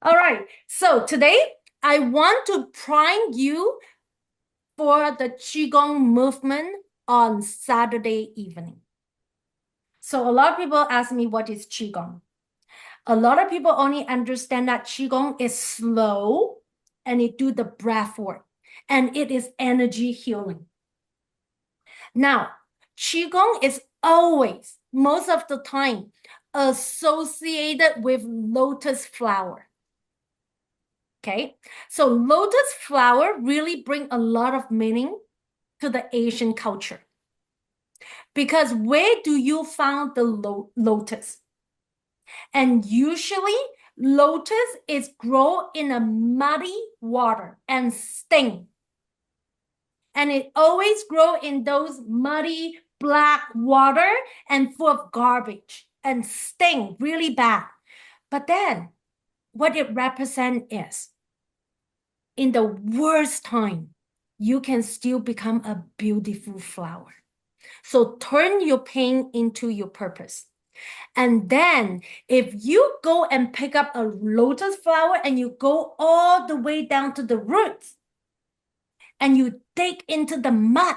All right. So today I want to prime you for the Qigong movement on Saturday evening. So a lot of people ask me what is Qigong. A lot of people only understand that Qigong is slow and it do the breath work and it is energy healing. Now, Qigong is always, most of the time, associated with lotus flower. Okay, so lotus flower really bring a lot of meaning to the Asian culture because where do you find the lotus? And usually lotus is grow in a muddy water and sting. And it always grow in those muddy black water and full of garbage and sting really bad. But then what it represents is in the worst time, you can still become a beautiful flower. So turn your pain into your purpose. And then if you go and pick up a lotus flower and you go all the way down to the roots and you dig into the mud,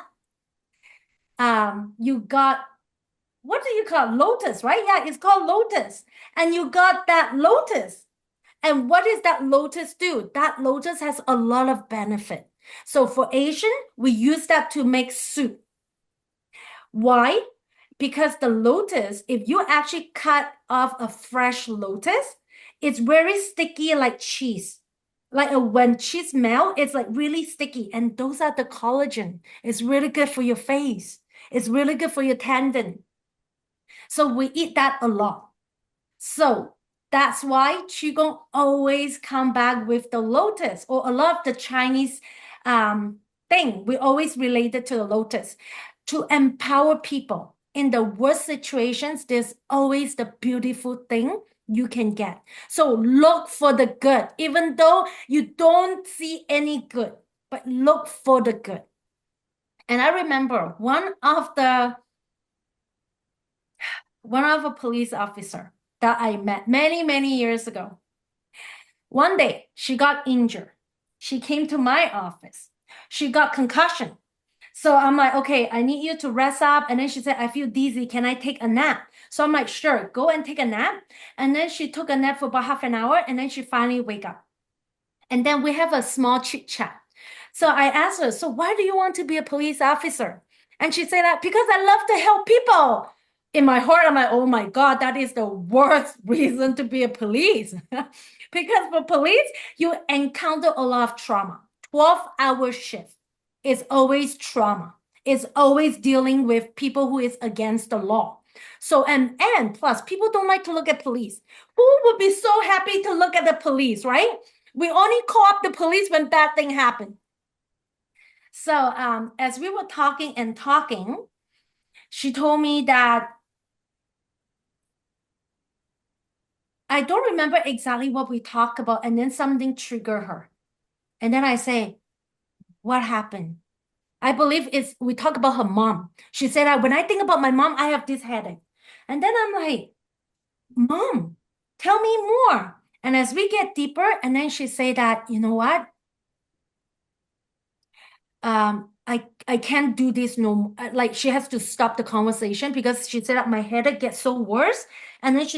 you got, what do you call it? Lotus, right? Yeah, it's called lotus. And you got that lotus. And what does that lotus do? That lotus has a lot of benefit. So for Asian, we use that to make soup. Why? Because the lotus, if you actually cut off a fresh lotus, it's very sticky like cheese. Like when cheese melt, it's like really sticky. And those are the collagen. It's really good for your face. It's really good for your tendon. So we eat that a lot. So that's why Qigong always come back with the lotus or a lot of the Chinese thing. We always relate it to the lotus to empower people. In the worst situations, there's always the beautiful thing you can get. So look for the good, even though you don't see any good, but look for the good. And I remember one of a police officer that I met many, many years ago. One day, she got injured. She came to my office. She got concussion. So I'm like, okay, I need you to rest up. And then she said, I feel dizzy. Can I take a nap? So I'm like, sure, go and take a nap. And then she took a nap for about half an hour. And then she finally wake up. And then we have a small chit chat. So I asked her, so why do you want to be a police officer? And she said that because I love to help people. In my heart, I'm like, oh my God, that is the worst reason to be a police. Because for police, you encounter a lot of trauma. 12-hour shift is always trauma. It's always dealing with people who is against the law. So, and plus, people don't like to look at police. Who would be so happy to look at the police, right? We only call up the police when bad thing happen. So as we were talking and talking, she told me that I don't remember exactly what we talked about, and then something triggered her. And then I say, what happened? I believe it's we talk about her mom. She said that when I think about my mom, I have this headache. And then I'm like, Mom, tell me more. And as we get deeper, and then she say that, you know what? I can't do this no like she has to stop the conversation because she said that my headache gets so worse. And then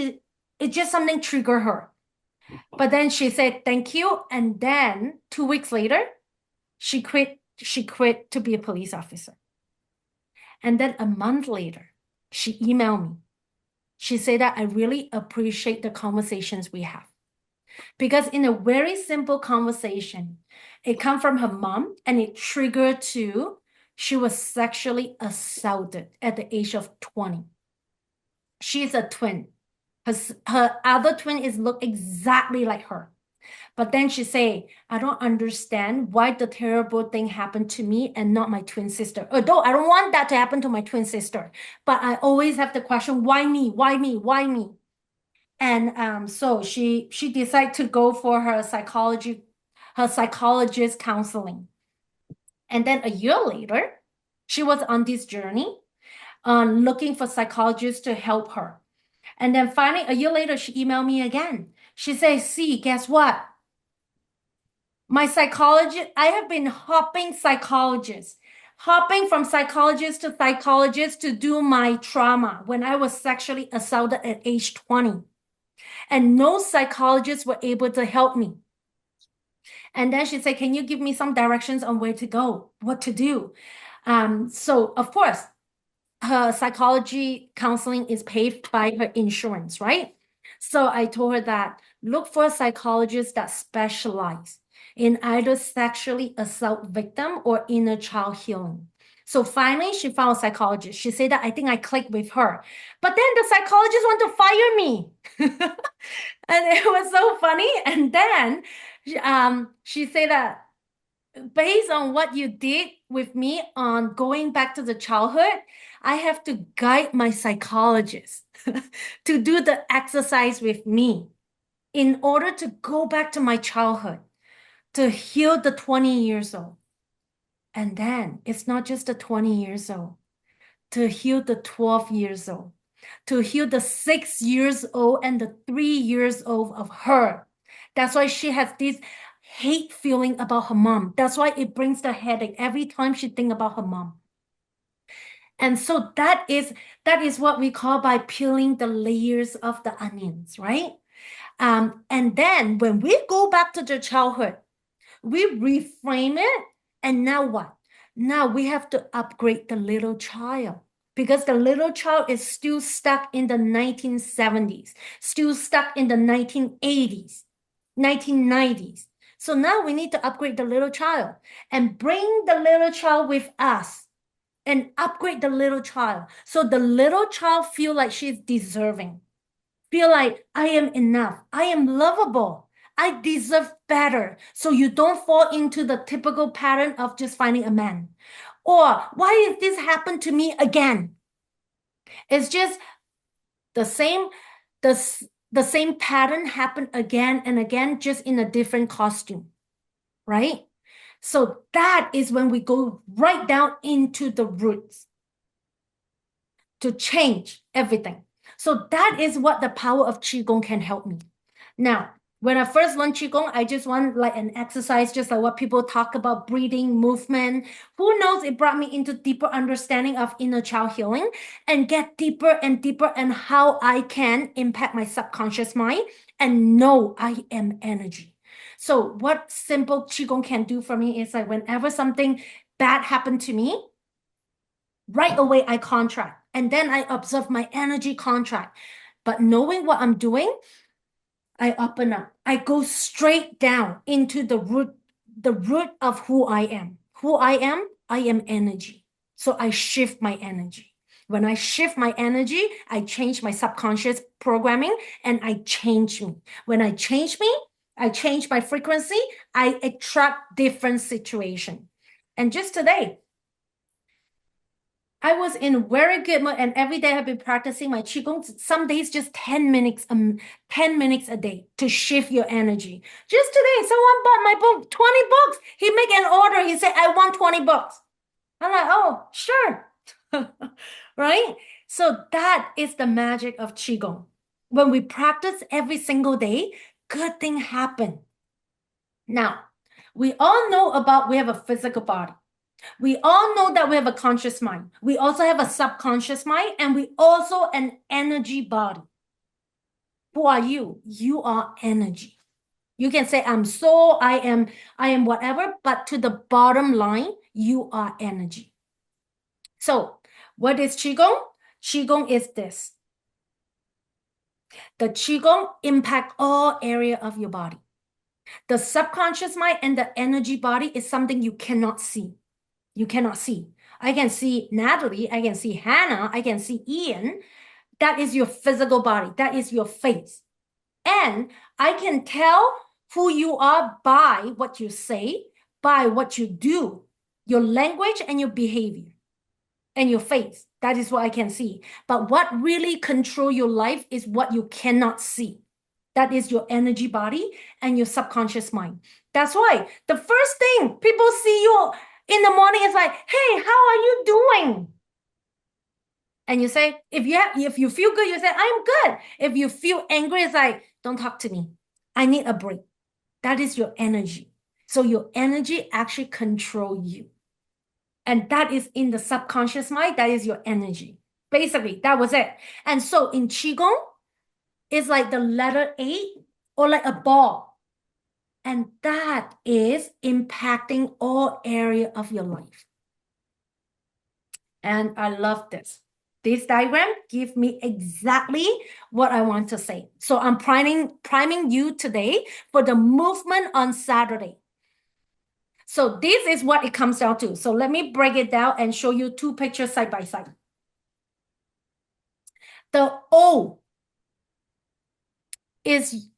it just something triggered her. But then she said thank you. And then 2 weeks later, she quit to be a police officer. And then a month later, she emailed me. She said that I really appreciate the conversations we have. Because in a very simple conversation, it come from her mom and it triggered to she was sexually assaulted at the age of 20. She's a twin. Her other twin is look exactly like her. But then she say, I don't understand why the terrible thing happened to me and not my twin sister. Although I don't want that to happen to my twin sister. But I always have the question, why me? Why me? Why me? And so she decided to go for her psychologist counseling. And then a year later, she was on this journey looking for psychologists to help her. And then finally, a year later, she emailed me again. She says, see, guess what? My psychologist, I have been hopping from psychologist to psychologist to do my trauma when I was sexually assaulted at age 20. And no psychologists were able to help me. And then she said, can you give me some directions on where to go, what to do? So of course, her psychology counseling is paid by her insurance, right? So I told her that look for a psychologist that specialize in either sexually assault victim or inner child healing. So finally, she found a psychologist. She said that I think I clicked with her. But then the psychologist want to fire me. And it was so funny. And then she said that based on what you did with me on going back to the childhood, I have to guide my psychologist to do the exercise with me in order to go back to my childhood, to heal the 20 years old. And then it's not just the 20 years old, to heal the 12 years old, to heal the 6 years old and the 3 years old of her. That's why she has this hate feeling about her mom. That's why it brings the headache every time she think about her mom. And so that is what we call by peeling the layers of the onions, right? And then when we go back to the childhood, we reframe it. And now what? Now we have to upgrade the little child because the little child is still stuck in the 1970s, still stuck in the 1980s, 1990s. So now we need to upgrade the little child and bring the little child with us and upgrade the little child. So the little child feel like she's deserving, feel like I am enough, I am lovable, I deserve better. So you don't fall into the typical pattern of just finding a man. Or why did this happen to me again? It's just the same, the, the same pattern happened again and again, just in a different costume, right? So that is when we go right down into the roots to change everything. So that is what the power of Qigong can help me. Now, when I first learned Qigong, I just want like an exercise, just like what people talk about, breathing, movement. Who knows, it brought me into deeper understanding of inner child healing and get deeper and deeper and how I can impact my subconscious mind and know I am energy. So what simple Qigong can do for me is like whenever something bad happened to me, right away I contract and then I observe my energy contract. But knowing what I'm doing, I open up. I go straight down into the root of who I am. Who I am energy. So I shift my energy. When I shift my energy, I change my subconscious programming and I change me. When I change me, I change my frequency, I attract different situation. And just today, I was in very good mood and every day I've been practicing my Qigong. Some days just 10 minutes, 10 minutes a day to shift your energy. Just today, someone bought my book, 20 books. He make an order. He said, I want 20 books. I'm like, oh, sure. Right? So that is the magic of Qigong. When we practice every single day, good thing happen. Now, we all know about we have a physical body. We all know that we have a conscious mind. We also have a subconscious mind, and we also an energy body. Who are you? You are energy. You can say, I'm soul, I am whatever, but to the bottom line, you are energy. So what is Qigong? Qigong is this. The Qigong impact all area of your body. The subconscious mind and the energy body is something you cannot see. You cannot see. I can see Natalie, I can see Hannah, I can see Ian. That is your physical body. That is your face. And I can tell who you are by what you say, by what you do, your language and your behavior and your face. That is what I can see. But what really control your life is what you cannot see. That is your energy body and your subconscious mind. That's why the first thing people see you in the morning is like, hey, how are you doing? And you say, if you feel good, you say, I'm good. If you feel angry, it's like, don't talk to me. I need a break. That is your energy. So your energy actually control you. And that is in the subconscious mind. That is your energy. Basically, that was it. And so in Qigong, it's like the letter 8 or like a ball. And that is impacting all area of your life. And I love this. This diagram gives me exactly what I want to say. So I'm priming you today for the movement on Saturday. So this is what it comes down to. So let me break it down and show you two pictures side by side. The O is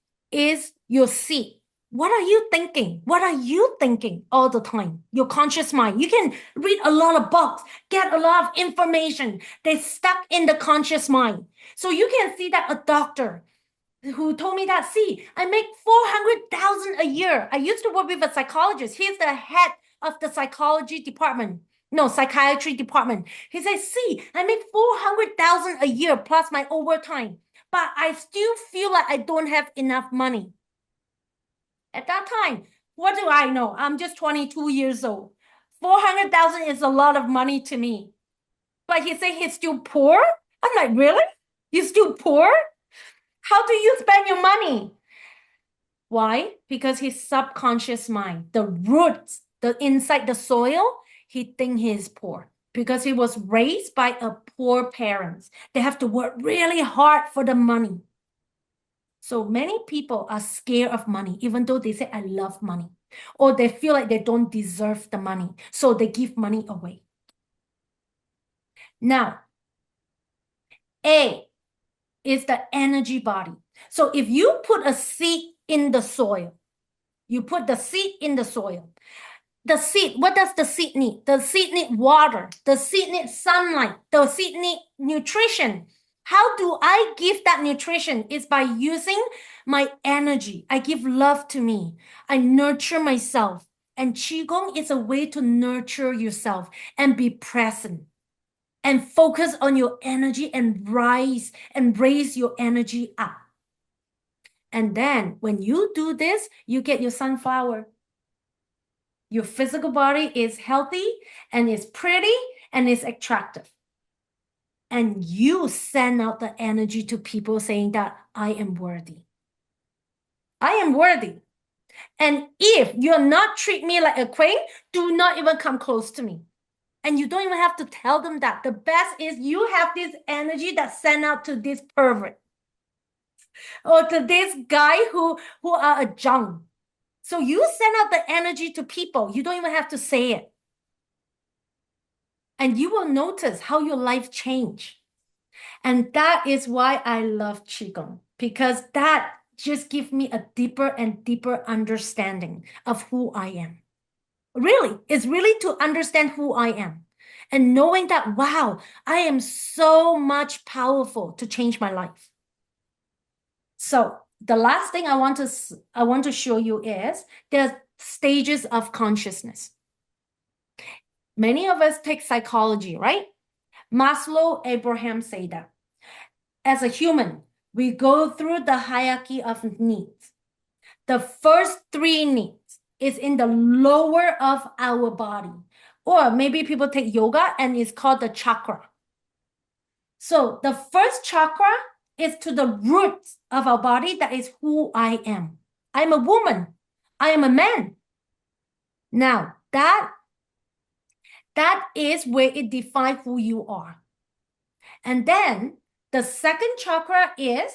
your seat. What are you thinking? What are you thinking all the time? Your conscious mind. You can read a lot of books, get a lot of information. They're stuck in the conscious mind. So you can see that a doctor who told me that, see, I make 400,000 a year. I used to work with a psychologist. He's the head of the psychology department. No, psychiatry department. He says, see, I make 400,000 a year plus my overtime, but I still feel like I don't have enough money. At that time, what do I know? I'm just 22 years old. 400,000 is a lot of money to me. But he said he's still poor. I'm like, really? You're still poor? How do you spend your money? Why? Because his subconscious mind, the roots, the inside the soil, he think he is poor because he was raised by a poor parents. They have to work really hard for the money. So many people are scared of money, even though they say, I love money, or they feel like they don't deserve the money. So they give money away. Now, A is the energy body. So if you put a seed in the soil, you put the seed in the soil. The seed, what does the seed need? The seed need water. The seed need sunlight. The seed need nutrition. How do I give that nutrition? Is by using my energy. I give love to me. I nurture myself. And Qigong is a way to nurture yourself and be present and focus on your energy and raise your energy up. And then when you do this, you get your sunflower. Your physical body is healthy and is pretty and is attractive. And you send out the energy to people saying that I am worthy. I am worthy. And if you're not treat me like a queen, do not even come close to me. And you don't even have to tell them that. The best is you have this energy that sent out to this pervert or to this guy who are a junk. So you send out the energy to people. You don't even have to say it. And you will notice how your life change. And that is why I love Qigong, because that just gives me a deeper and deeper understanding of who I am. Really, it's really to understand who I am and knowing that, wow, I am so much powerful to change my life. So the last thing I want to show you is there's stages of consciousness. Many of us take psychology, right? Maslow, Abraham say that. As a human, we go through the hierarchy of needs. The first 3 needs is in the lower of our body. Or maybe people take yoga and it's called the chakra. So the first chakra is to the roots of our body. That is who I am. I'm a woman. I am a man. Now, that is where it defines who you are. And then the second chakra is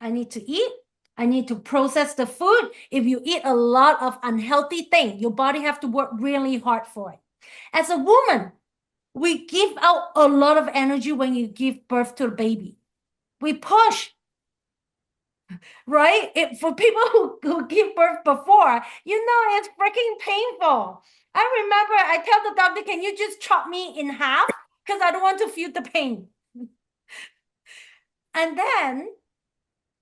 I need to eat. I need to process the food. If you eat a lot of unhealthy things, your body have to work really hard for it. As a woman, we give out a lot of energy when you give birth to a baby. We push, right? For people who give birth before, it's freaking painful. I remember I tell the doctor, can you just chop me in half? Because I don't want to feel the pain. And then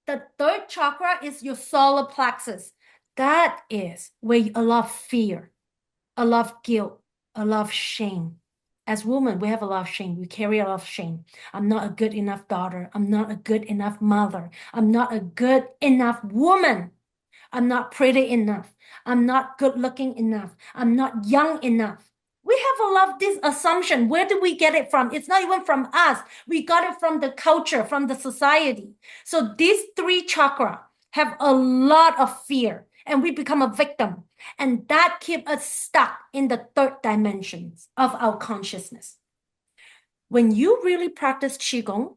the third chakra is your solar plexus. That is where a lot of fear, a lot of guilt, a lot of shame, as women, we have a lot of shame. We carry a lot of shame. I'm not a good enough daughter. I'm not a good enough mother. I'm not a good enough woman. I'm not pretty enough. I'm not good looking enough. I'm not young enough. We have a lot of this assumption. Where do we get it from? It's not even from us. We got it from the culture, from the society. So these three chakra have a lot of fear, and we become a victim. And that keeps us stuck in the third dimensions of our consciousness. When you really practice Qigong,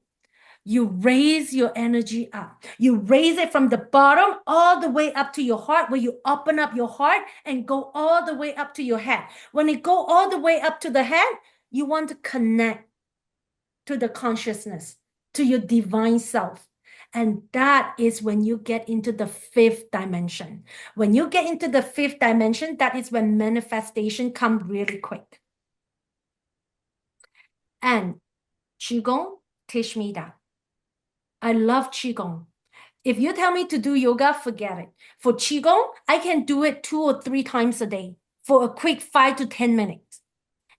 you raise your energy up. You raise it from the bottom all the way up to your heart, where you open up your heart and go all the way up to your head. When it go all the way up to the head, you want to connect to the consciousness, to your divine self. And that is when you get into the fifth dimension. When you get into the fifth dimension, that is when manifestation comes really quick. And Qigong teach me that. I love Qigong. If you tell me to do yoga, forget it. For Qigong, I can do it 2 or 3 times a day for a quick 5 to 10 minutes.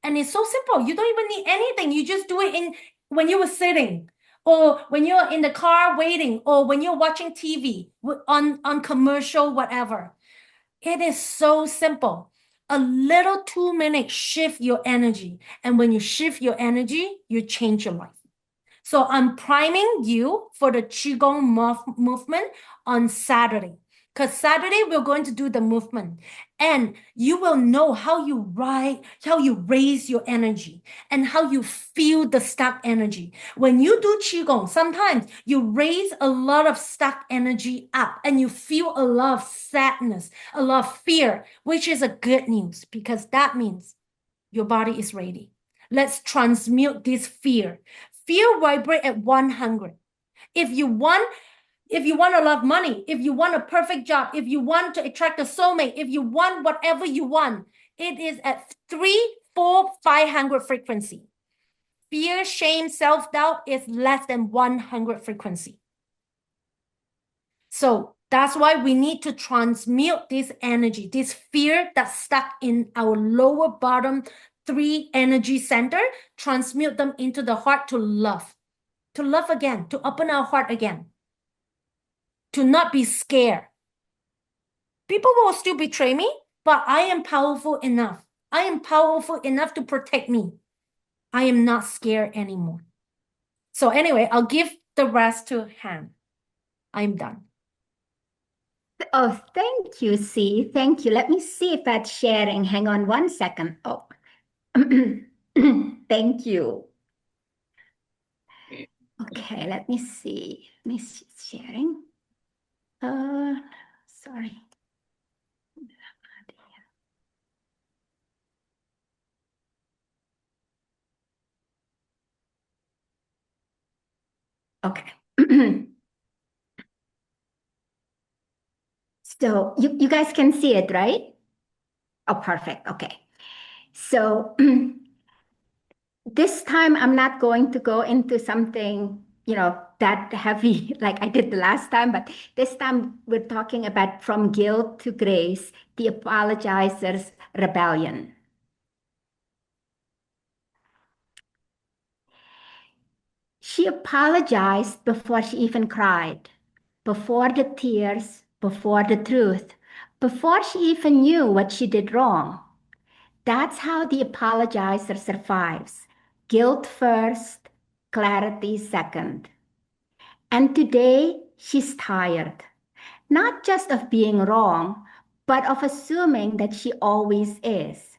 And it's so simple. You don't even need anything. You just do it when you were sitting, or when you're in the car waiting, or when you're watching TV on commercial, whatever. It is so simple. A little 2 minute shift your energy. And when you shift your energy, you change your life. So I'm priming you for the Qigong movement on Saturday. Because Saturday, we're going to do the movement. And you will know how you raise your energy, and how you feel the stuck energy. When you do Qigong, sometimes you raise a lot of stuck energy up, and you feel a lot of sadness, a lot of fear, which is a good news, because that means your body is ready. Let's transmute this fear. Fear vibrate at 100. If you want a lot of money, if you want a perfect job, if you want to attract a soulmate, if you want whatever you want, it is at 3, 4, 500 frequency. Fear, shame, self-doubt is less than 100 frequency. So that's why we need to transmute this energy, this fear that's stuck in our lower bottom 3 energy center, transmute them into the heart to love again, to open our heart again, to not be scared. People will still betray me, but I am powerful enough. I am powerful enough to protect me. I am not scared anymore. So anyway, I'll give the rest to Han. I'm done. Oh, thank you, C. Thank you. Let me see if that's sharing. Hang on 1 second. Oh, thank you. Okay, let me see. Let me see sharing. Sorry. Okay. So you guys can see it, right? Oh, perfect. Okay. So this time I'm not going to go into something, that heavy like I did the last time, but this time we're talking about from guilt to grace, the apologizer's rebellion. She apologized before she even cried, before the tears, before the truth, before she even knew what she did wrong. That's how the apologizer survives. Guilt first, clarity second. And today, she's tired, not just of being wrong, but of assuming that she always is.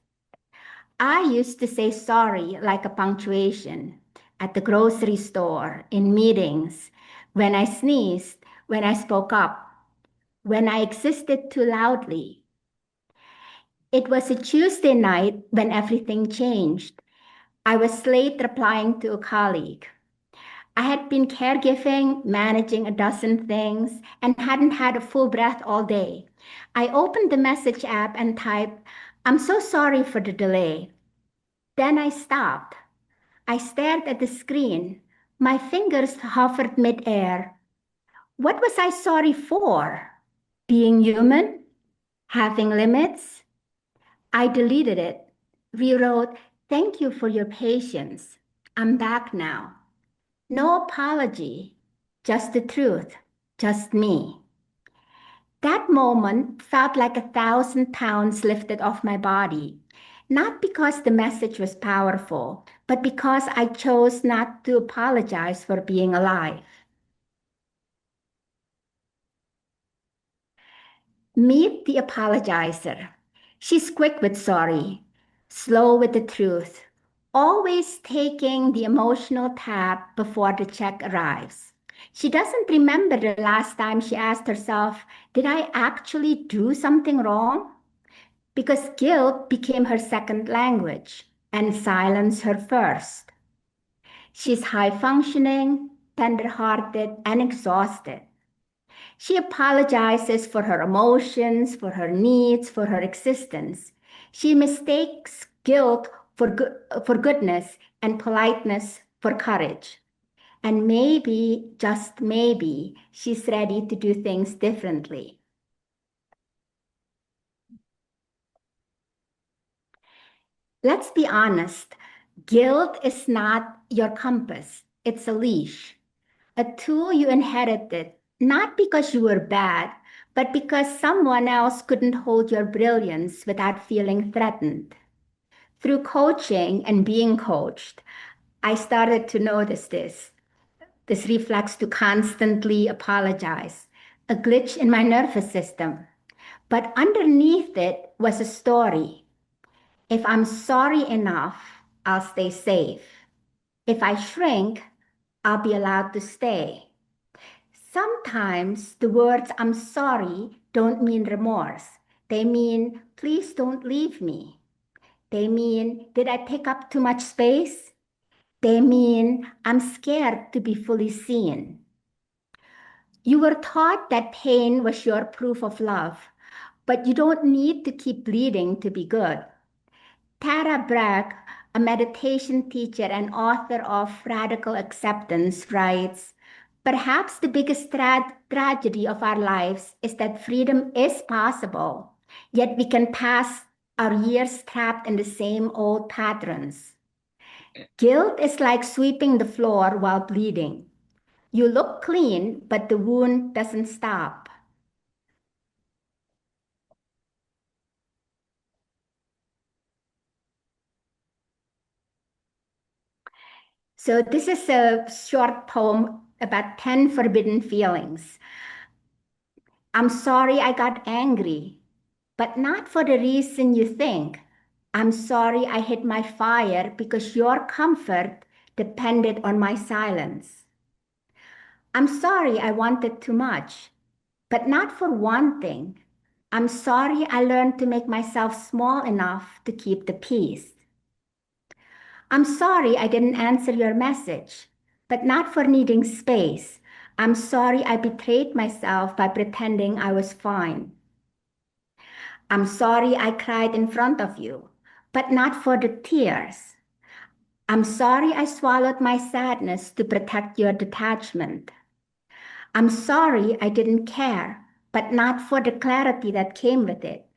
I used to say sorry like a punctuation at the grocery store, in meetings, when I sneezed, when I spoke up, when I existed too loudly. It was a Tuesday night when everything changed. I was late replying to a colleague. I had been caregiving, managing a dozen things, and hadn't had a full breath all day. I opened the message app and typed, "I'm so sorry for the delay." Then I stopped. I stared at the screen. My fingers hovered midair. What was I sorry for? Being human? Having limits? I deleted it, rewrote, Thank you for your patience. I'm back now. No apology, just the truth, just me. That moment felt like 1,000 pounds lifted off my body, not because the message was powerful, but because I chose not to apologize for being alive. Meet the apologizer. She's quick with sorry, slow with the truth, always taking the emotional tap before the check arrives. She doesn't remember the last time she asked herself, did I actually do something wrong? Because guilt became her second language and silence her first. She's high functioning, tender hearted, and exhausted. She apologizes for her emotions, for her needs, for her existence. She mistakes guilt for goodness and politeness for courage. And maybe, just maybe, she's ready to do things differently. Let's be honest, guilt is not your compass, it's a leash, a tool you inherited, not because you were bad, but because someone else couldn't hold your brilliance without feeling threatened. Through coaching and being coached, I started to notice this reflex to constantly apologize, a glitch in my nervous system. But underneath it was a story. If I'm sorry enough, I'll stay safe. If I shrink, I'll be allowed to stay. Sometimes the words I'm sorry don't mean remorse. They mean, please don't leave me. They mean, did I take up too much space? They mean, I'm scared to be fully seen. You were taught that pain was your proof of love, but you don't need to keep bleeding to be good. Tara Brach, a meditation teacher and author of Radical Acceptance, writes, perhaps the biggest tragedy of our lives is that freedom is possible, yet we can pass our years trapped in the same old patterns. Guilt is like sweeping the floor while bleeding. You look clean, but the wound doesn't stop. So, this is a short poem about 10 forbidden feelings. I'm sorry I got angry, but not for the reason you think. I'm sorry I hid my fire because your comfort depended on my silence. I'm sorry I wanted too much, but not for wanting. I'm sorry I learned to make myself small enough to keep the peace. I'm sorry I didn't answer your message, but not for needing space. I'm sorry I betrayed myself by pretending I was fine. I'm sorry I cried in front of you, but not for the tears. I'm sorry I swallowed my sadness to protect your detachment. I'm sorry I didn't care, but not for the clarity that came with it.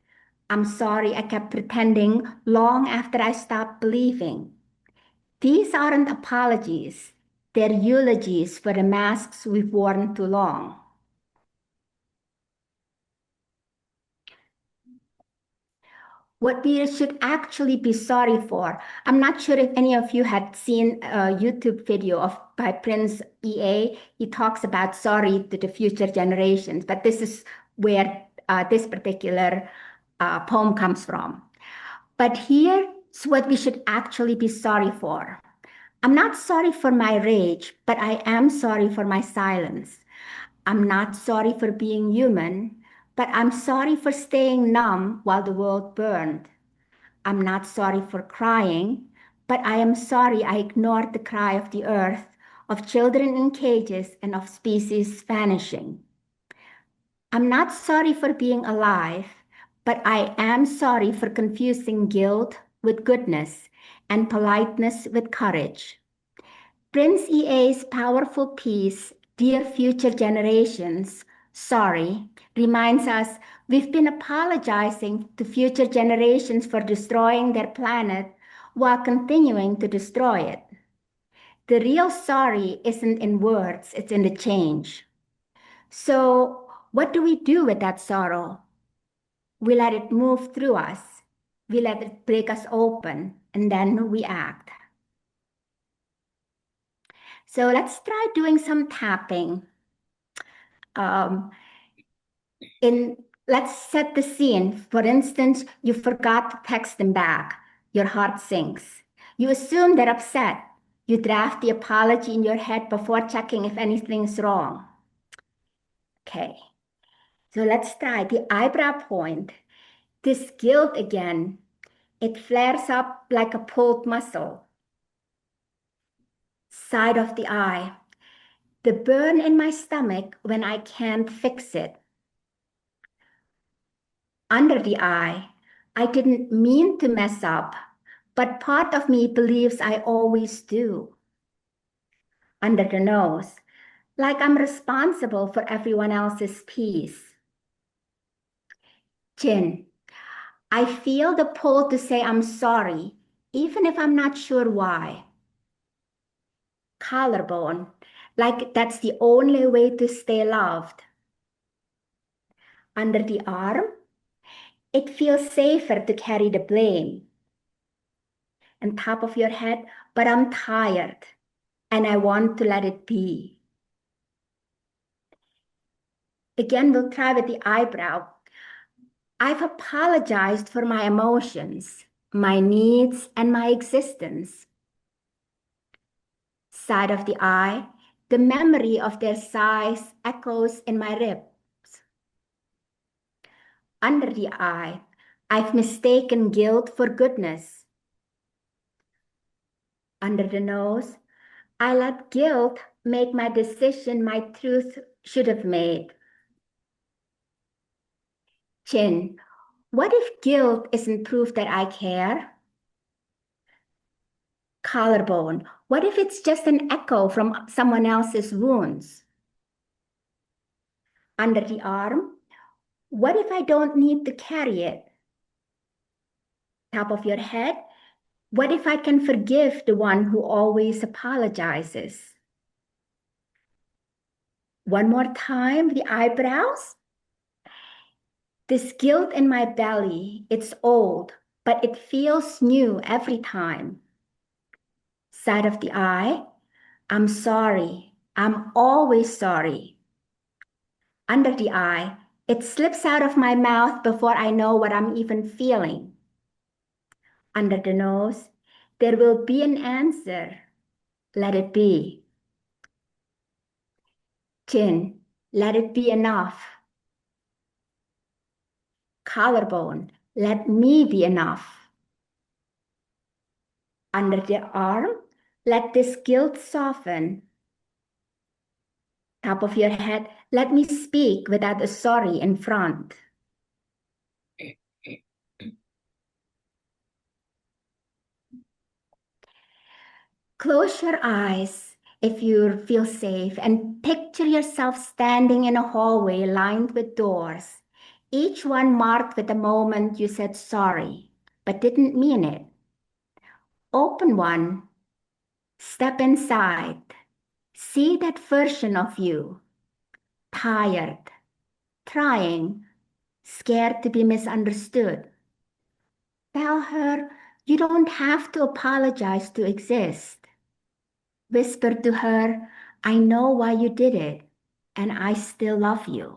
I'm sorry I kept pretending long after I stopped believing. These aren't apologies, they're eulogies for the masks we've worn too long. What we should actually be sorry for. I'm not sure if any of you had seen a YouTube video of by Prince EA. He talks about sorry to the future generations, but this is where this particular poem comes from. But here's what we should actually be sorry for. I'm not sorry for my rage, but I am sorry for my silence. I'm not sorry for being human, but I'm sorry for staying numb while the world burned. I'm not sorry for crying, but I am sorry I ignored the cry of the earth, of children in cages, and of species vanishing. I'm not sorry for being alive, but I am sorry for confusing guilt with goodness and politeness with courage. Prince EA's powerful piece, Dear Future Generations, Sorry, reminds us we've been apologizing to future generations for destroying their planet while continuing to destroy it. The real sorry isn't in words, it's in the change. So, what do we do with that sorrow? We let it move through us, we let it break us open, and then we act. So, let's try doing some tapping. Um, in Let's set the scene. For instance, you forgot to text them back. Your heart sinks. You assume they're upset. You draft the apology in your head before checking if anything's wrong. Okay, so let's try the eyebrow point. This guilt again, it flares up like a pulled muscle. Side of the eye, the burn in my stomach when I can't fix it. Under the eye, I didn't mean to mess up, but part of me believes I always do. Under the nose, like I'm responsible for everyone else's peace. Chin, I feel the pull to say I'm sorry, even if I'm not sure why. Collarbone, like that's the only way to stay loved. Under the arm, it feels safer to carry the blame. And top of your head, but I'm tired and I want to let it be. Again, we'll try with the eyebrow. I've apologized for my emotions, my needs, and my existence. Side of the eye, the memory of their sighs echoes in my ribs. Under the eye, I've mistaken guilt for goodness. Under the nose, I let guilt make my decision my truth should have made. Chin, what if guilt isn't proof that I care? Collarbone, what if it's just an echo from someone else's wounds? Under the arm, what if I don't need to carry it? Top of your head, what if I can forgive the one who always apologizes? One more time, the eyebrows. This guilt in my belly, it's old, but it feels new every time. Side of the eye, I'm sorry. I'm always sorry. Under the eye, it slips out of my mouth before I know what I'm even feeling. Under the nose, there will be an answer. Let it be. Chin, let it be enough. Collarbone, let me be enough. Under the arm, let this guilt soften. Top of your head, let me speak without a sorry in front. Close your eyes if you feel safe and picture yourself standing in a hallway lined with doors, each one marked with a moment you said sorry, but didn't mean it. Open one, step inside, see that version of you, tired, trying, scared to be misunderstood. Tell her you don't have to apologize to exist. Whisper to her, I know why you did it, and I still love you.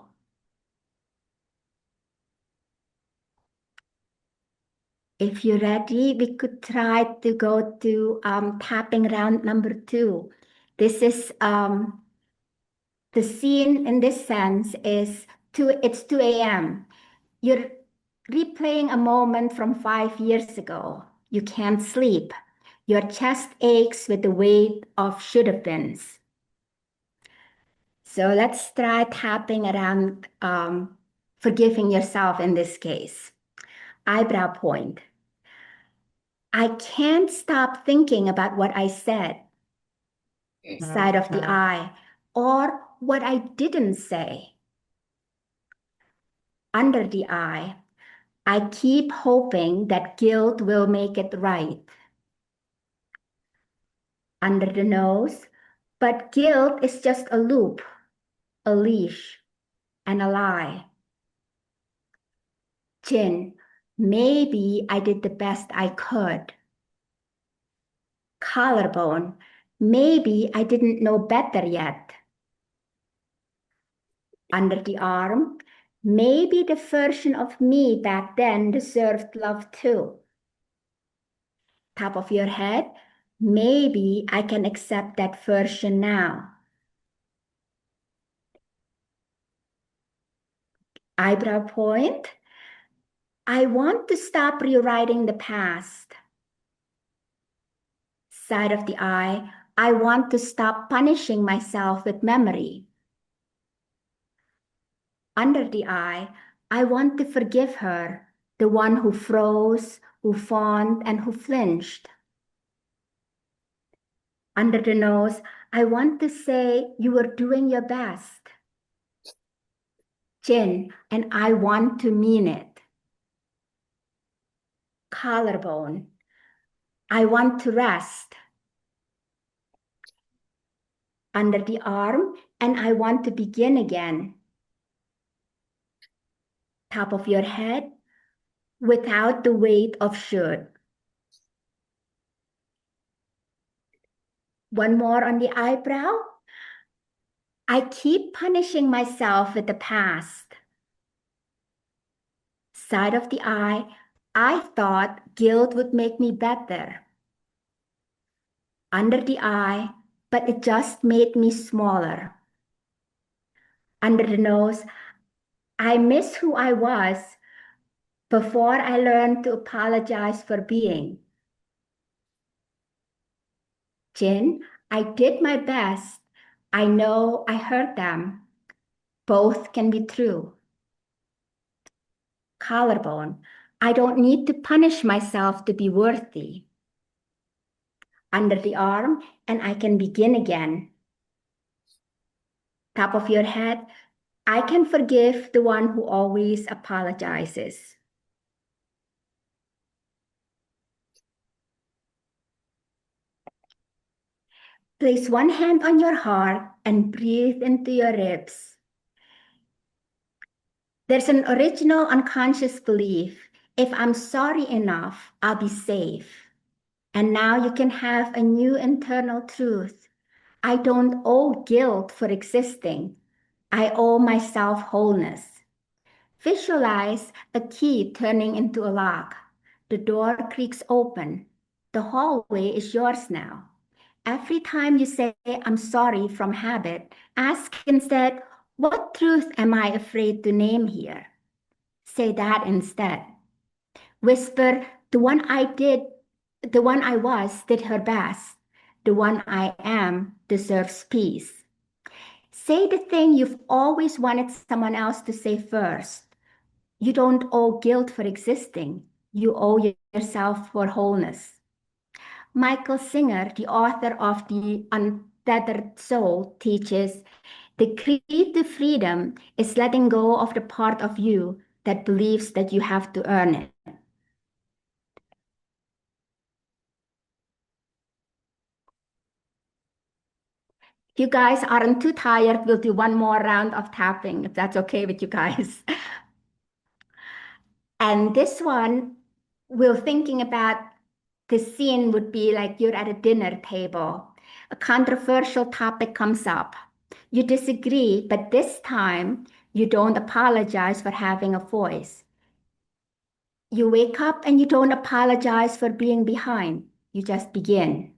If you're ready, we could try to go to tapping round number 2. This is the scene in this sense is it's 2 a.m. You're replaying a moment from 5 years ago. You can't sleep. Your chest aches with the weight of should have beens. So let's try tapping around forgiving yourself in this case. Eyebrow point. I can't stop thinking about what I said. Side of the eye. Or what I didn't say. Under the eye. I keep hoping that guilt will make it right. Under the nose. But guilt is just a loop, a leash, and a lie. Chin. Maybe I did the best I could. Collarbone. Maybe I didn't know better yet. Under the arm. Maybe the version of me back then deserved love too. Top of your head. Maybe I can accept that version now. Eyebrow point. I want to stop rewriting the past. Side of the eye. I want to stop punishing myself with memory. Under the eye. I want to forgive her, the one who froze, who fawned, and who flinched. Under the nose. I want to say you were doing your best. Chin. And I want to mean it. Collarbone. I want to rest. Under the arm. And I want to begin again. Top of your head. Without the weight of should. One more on the eyebrow. I keep punishing myself with the past. Side of the eye. I thought guilt would make me better. Under the eye, but it just made me smaller. Under the nose. I miss who I was before I learned to apologize for being. Chin. I did my best. I know I hurt them. Both can be true. Collarbone. I don't need to punish myself to be worthy. Under the arm, and I can begin again. Top of your head. I can forgive the one who always apologizes. Place one hand on your heart and breathe into your ribs. There's an original unconscious belief. If I'm sorry enough, I'll be safe. And now you can have a new internal truth. I don't owe guilt for existing. I owe myself wholeness. Visualize a key turning into a lock. The door creaks open. The hallway is yours now. Every time you say, I'm sorry from habit, ask instead, what truth am I afraid to name here? Say that instead. Whisper, the one I was did her best. The one I am deserves peace. Say the thing you've always wanted someone else to say first. You don't owe guilt for existing. You owe yourself for wholeness. Michael Singer, the author of The Untethered Soul, teaches the key to freedom is letting go of the part of you that believes that you have to earn it. If you guys aren't too tired, we'll do one more round of tapping, if that's okay with you guys. And this one, we're thinking about the scene would be like you're at a dinner table. A controversial topic comes up. You disagree, but this time you don't apologize for having a voice. You wake up and you don't apologize for being behind. You just begin.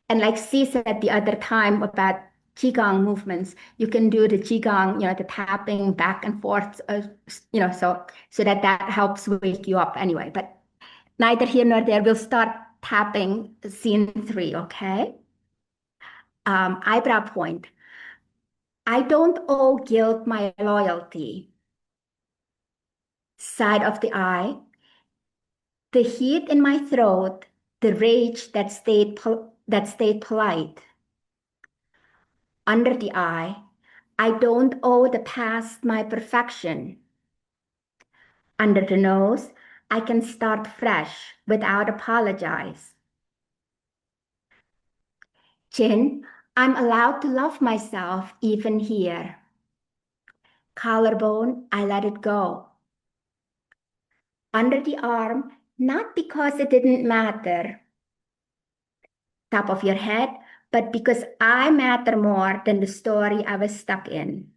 And like C said the other time about Qigong movements, you can do the Qigong, the tapping back and forth, so that helps wake you up anyway. But neither here nor there. We'll start tapping scene 3, okay? Eyebrow point. I don't owe guilt my loyalty. Side of the eye. The heat in my throat, the rage that stayed polite. Under the eye. I don't owe the past my perfection. Under the nose. I can start fresh without apologize. Chin, I'm allowed to love myself even here. Collarbone, I let it go. Under the arm, not because it didn't matter. Top of your head, but because I matter more than the story I was stuck in.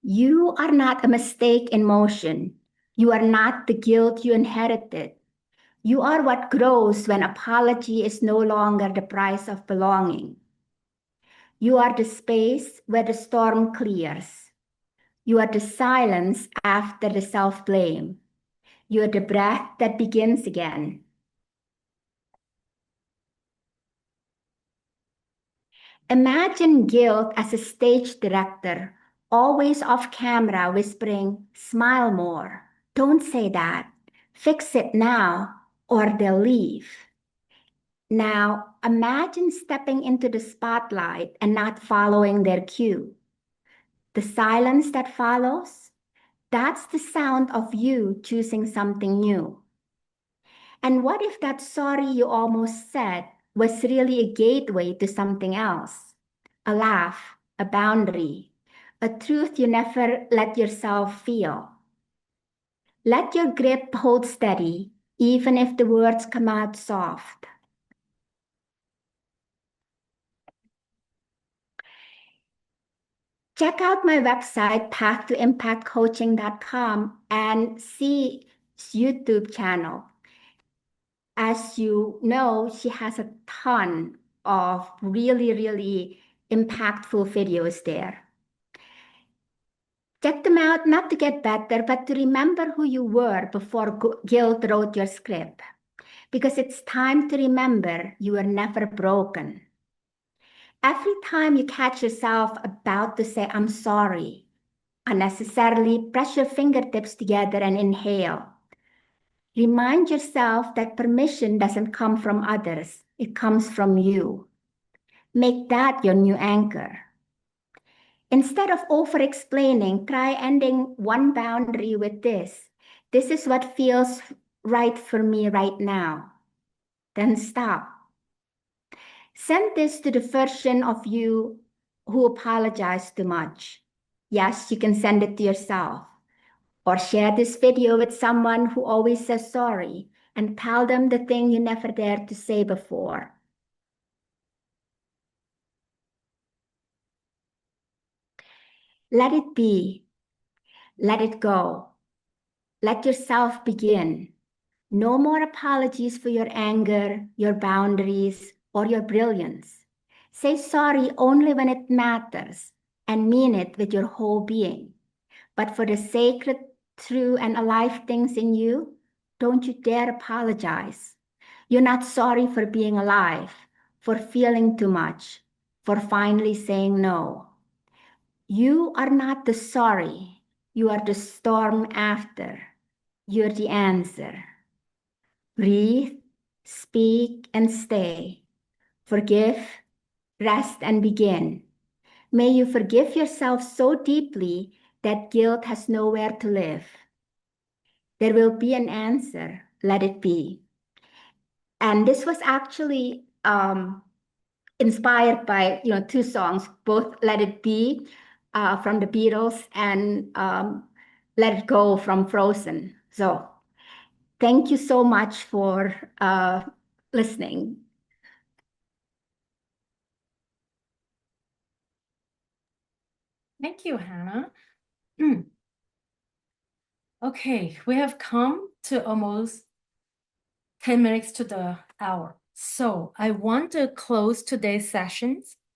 You are not a mistake in motion. You are not the guilt you inherited. You are what grows when apology is no longer the price of belonging. You are the space where the storm clears. You are the silence after the self blame. You are the breath that begins again. Imagine guilt as a stage director, always off camera, whispering, "Smile more. Don't say that. Fix it now, or they'll leave." Now, imagine stepping into the spotlight and not following their cue. The silence that follows, that's the sound of you choosing something new. And what if that sorry you almost said was really a gateway to something else? A laugh, a boundary, a truth you never let yourself feel. Let your grip hold steady, even if the words come out soft. Check out my website, pathtoimpactcoaching.com, and see YouTube channel. As you know, she has a ton of really, really impactful videos there. Check them out not to get better, but to remember who you were before guilt wrote your script. Because it's time to remember you were never broken. Every time you catch yourself about to say, "I'm sorry," unnecessarily press your fingertips together and inhale. Remind yourself that permission doesn't come from others, it comes from you. Make that your new anchor. Instead of over explaining, try ending one boundary with this. "This is what feels right for me right now." Then stop. Send this to the version of you who apologized too much. Yes, you can send it to yourself. Or share this video with someone who always says sorry and tell them the thing you never dared to say before. Let it be. Let it go. Let yourself begin. No more apologies for your anger, your boundaries, or your brilliance. Say sorry only when it matters and mean it with your whole being. But for the sacred, true, and alive things in you, don't you dare apologize. You're not sorry for being alive, for feeling too much, for finally saying no. You are not the sorry. You are the storm after. You're the answer. Breathe, speak, and stay. Forgive, rest, and begin. May you forgive yourself so deeply that guilt has nowhere to live. There will be an answer. Let it be. And this was actually inspired by two songs, both "Let It Be" from the Beatles and "Let It Go" from Frozen. So thank you so much for listening. Thank you, Hannah. Okay, we have come to almost 10 minutes to the hour. So I want to close today's sessions